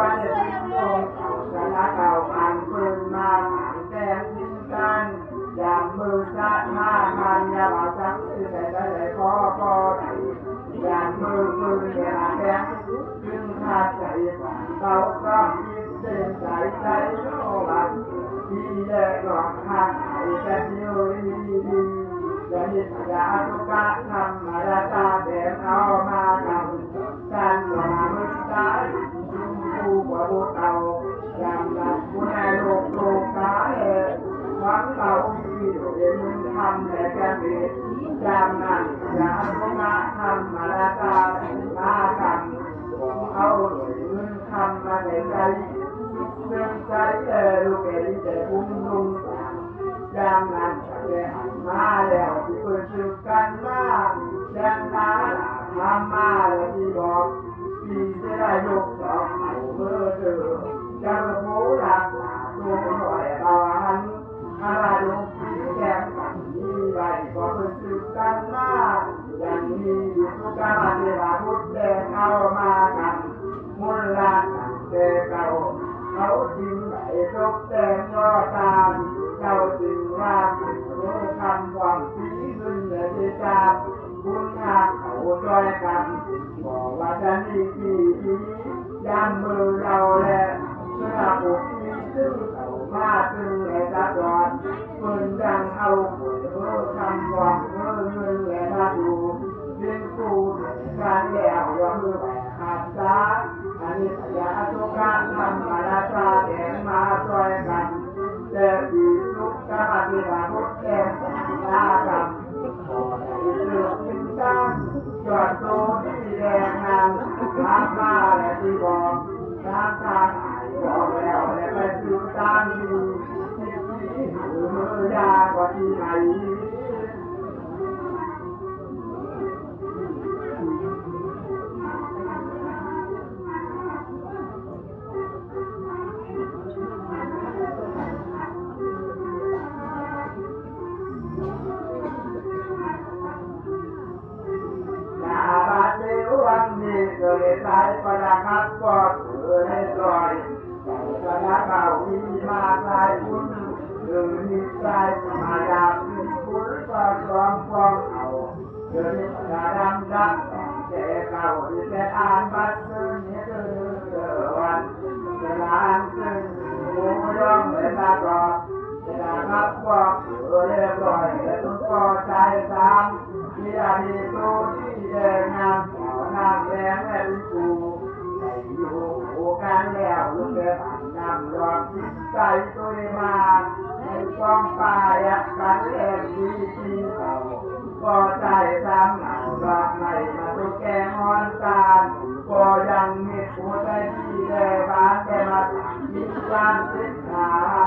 วันที่โลกเก่าชนะเก่าพันปืนมาหางแกงทิ้งกันยามมือชาติ5,000ยาบาสักที่แต่ได้ขอไหนยามมือปืนยาแกงจึงขาดใจฝันเขาก็คิดเส้นใจโลบันที่ได้หลอกหักให้แต่เดียวดีจะยินยาสุกะทำมาราตาแดงเอามาทำการกว่ามึงตายจุ่มผู้กว่าบุตรเอายามนั้นผู้ในโลกกาหวังเราที่อยู่เย็นมึงทำแต่แกมียามนั้นยาสุกะทำมาราตามาทำผมเอาหน่วยมึงทำมาในใจเสื่อมใจลูกเอ๋ยแต่พุ่งลุงสามยามนั้นจะหันมาแล้วที่เปิดศึกกันมาแดงนาทำมาแล้วที่บอกพี่จะได้ยกสองเอาเมื่อเจอจะโม้รักหนาตัวหน่อยเอาหันอะไรลงที่แก้มกันนี้ใบก็เปิดศึกกันมาอย่างนี้อยู่ทุกการเวลาพุทธแดงเอามากันมุลลาเด็กเก่าเขาจึงไหลตกแต่งยอดตามเจ้าจึงว่ารู้คำความสีขึ้นเหนือเจตาคุณหากเขาจอยกันบอกว่าจะนี่ที่ยามมือเราแหละเมื่อบุกมีซึ่งเขามาซึ่งและจะจอดปืนดังเอาหัวคำความเงินและมาดูเรียนกูการแล้วยอมมือแหวกขาดสาอันนี้พยาสุกะทำมาราชาแดงมาจอยกันแต่ดีสุกะปฏิบัติพุทธแก่ลากันขอให้เลือกเป็นตั้งยอดโตที่แดงงามรักมาและที่บอกรักทางหายบอกแล้วและไปสู่ตั้งดีที่มือยากว่าที่ไหนวันนี้เคยใช้ประดับก็ถือให้ลอยแต่ชนะเก่ามีมาลายคุณหรือมีใจมาดาบมีคุณก็รวมฟ้องเอาเดินประดำดักแต่เก่าที่แต่อ่านบัตรซึ่งนี้คือวันจะลานซึ่งหูย่องและตากรอบจะนับก็ถือเรียบร้อยและต้องก็ใจตามที่อาดีตัวที่แดงงามนางแดงและกูในอยู่โอกาสแล้วลูกเอ๋ยนำรอดจิตใจตัวมาในกองป่ายักกันเล่นดีที่เก่าก็ใจซ้ำเหนาดอกไม้มาตุกแกงอ่อนตาลก็ยังมีหัวใจที่แดงบานแต่มาคิดการสิ้นหาอา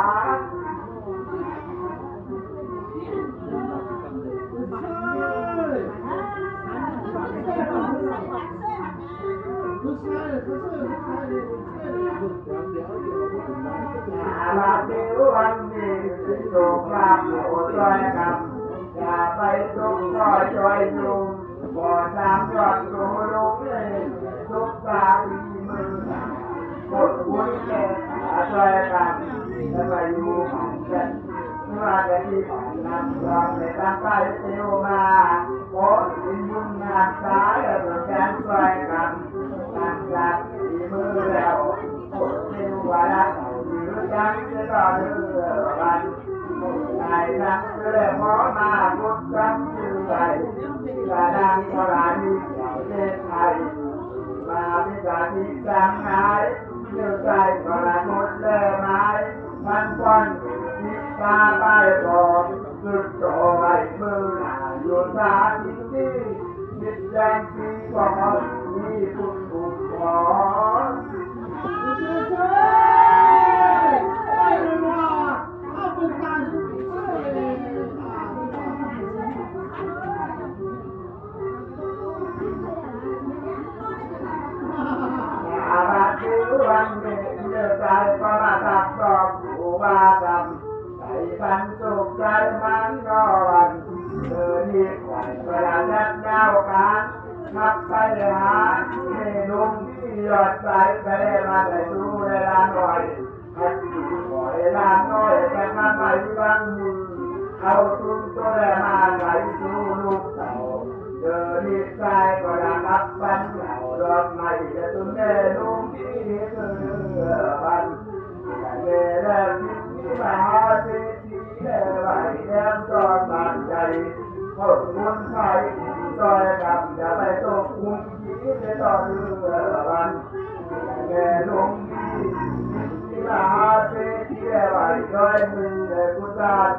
เดียววันนี้สิโตกราบโอจอยกันอย่าไปตกก็จอยอยู่บ่ตามยอดโตลงเลยทุกตาดีมือหมดบุญแก่จอยกันจะไปอยู่ผ่านกันว่าจะที่ผ่านนำรองในตั้งใจเที่ยวมาโอ้ยินบุญงานสายและแกนจอยกันตั้งใจดีมือแล้วหมดเที่ยววันยังจะต่อเนื่องวันนายนักเรือหมอมาพุทธชื่อใดกระดังกระดิบเหล่าเล่ไทยมาพิจารณาจังหายเชื่อใจกระมุดเล่ไม้มันก้อนจิตตาไปก่อนสุดโต่ไว้มือหน้าอยู่ตาจิตที่จิตแดงที่ก่อนมีคุณบุญก่อนวันนี้เลือกใจก็มาตัดดอกผู้บาดำใจพันสุขใจมันก็วันเดินอีกวันเวลาจัดเงาการขับไปหาเมนุ่มที่ ยอดสายไปมาแต่ดูเวลาหน่อยให้ดูบ่อยลาน้อยแต่มาไม่บังมือเอาตุ้มตัวแรมาไหลสู่ลูกเต่าเดินนิสัยก็ดังนับปันเหล่าดอกไม้จะตุ้มแม่ลุงที่เธอบันเมื่อแล้วที่มาหาเศรษฐีเมื่อไหวแย้มจอดบ้านใจคนมุนไทยซอยกับอย่าไปตกคุมที่จะต่อเรือวันแม่ลุงที่มาหาเศรษฐีเมื่อไหวย้อยมือแต่กุศล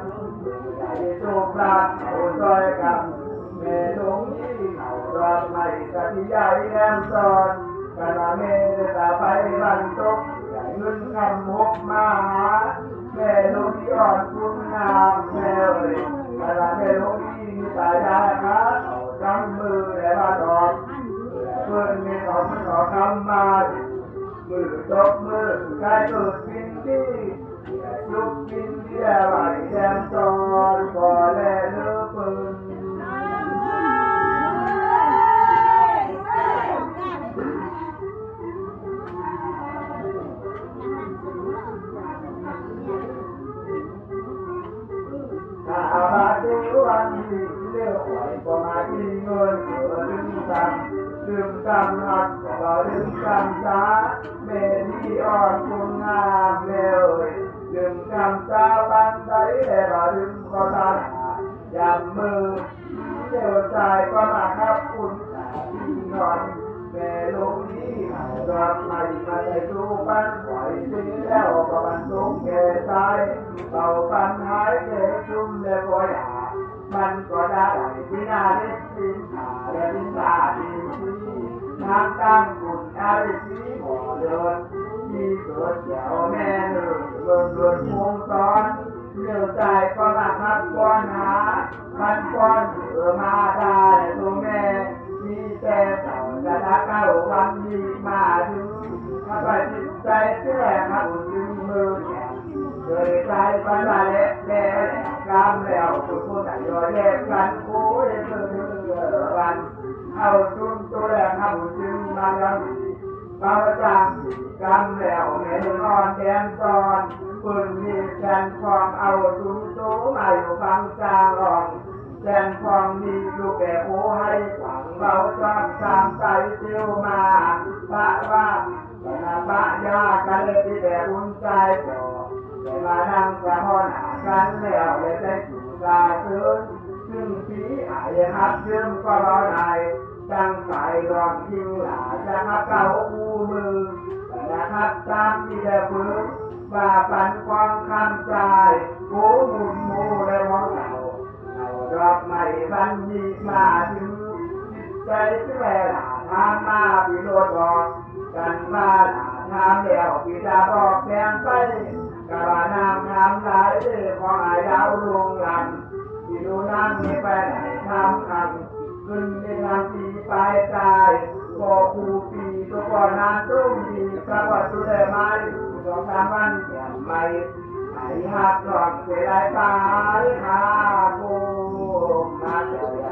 ใหญ่โชคลาภเขาซอยกับแม่ลุงที่เขาดอกไม้กะทิใหญ่แย้มจอดกันว่าแม่ตาไปบันตกเงินคำหกมาหาแม่ลูกที่อ่อนคุณงามแม่เอ๋ยแต่ละแม่ลูกที่มีตายายนะเอาจำมือและมาดอกเพื่อนมีของมันขอคำมามือตบมือกายเกิดกินที่ลุกกินที่ไหวแดงตอนก่อแลเลือปืนอาบาเดวันที่เลี้ยวไหวก็มาที่เงินเสือดึงตำดึงตำหักก็ดึงตำช้าเมลี่อ่อนคุณงามเร็วดึงตำช้าบันไดแต่ดึงก็ตัดยำมือเลี้ยวใจก็มาครับคุณที่นอนแม่ลงนี้เอาดอกไม้มาใส่ตู้ปั้นไหวสิแล้วก็บรรทุกแก่ใจเป่าปันหายแก่ชุ่มและก็อยามันก็ได้ที่นาเล็กสินขาและดินตาดีที่น้ำตั้งกุ่นอะไรสีบ่อเดินที่เกิดเจ้าแม่เดินเดินเดินวงซ้อนเลี้ยวใจก็มาทักก้อนหาพันก้อนเหลือมาได้ตัวแม่มีแต่เต่าจะรักเอาวันดีมาถึงถ้าไปจิตใจเสื่อมมาอุ่นจึงมือแข็งเคยใจปัญหาเละแล่กำแล้วคุณผู้ใดย่อยแยกกันโอ้ยเธอวันเอาจุนตัวแรงทำจึงมายังบางจังกำแล้วแม่นอนแดงตอนปืนมีแสนฟองเอาจุนโตมาอยู่ฟังจางรองแสนฟองมีลูกแก่โอ้ให้หวังเราจับตามใจเที่ยวมาพระว่าพระยากันเลยที่แต่บุญใจต่อแต่มานั่งสะพอนหากันแล้วเลยได้สู่ตาซึ้งซึ่งผีอายฮับเชื่อมก็รอไหนจังไฟรองคิวหลาจะฮับเก่าคู่มือนะครับตามที่ได้ฟื้นว่าปันความคำใจโอ้มุนมูและมองเก่าเอาดอกไม้บันยีมาถึงจิตใจที่แววทำมาพิโรธบอกกันมาทำแล้วพิจาบอกแสงไปกะว่านางทำหลายเรื่องของอายาวลงลำที่ดูนั่งไม่ไปไหนทำคำขึ้นในทางสีไปใจก็คูปีตัวก่อนนานตุ้มดีกระวัดตัวได้มาอยู่สองสามวันแก่ไม่ไอ้หักหลอกเสียดายไปหาโกมาเสีย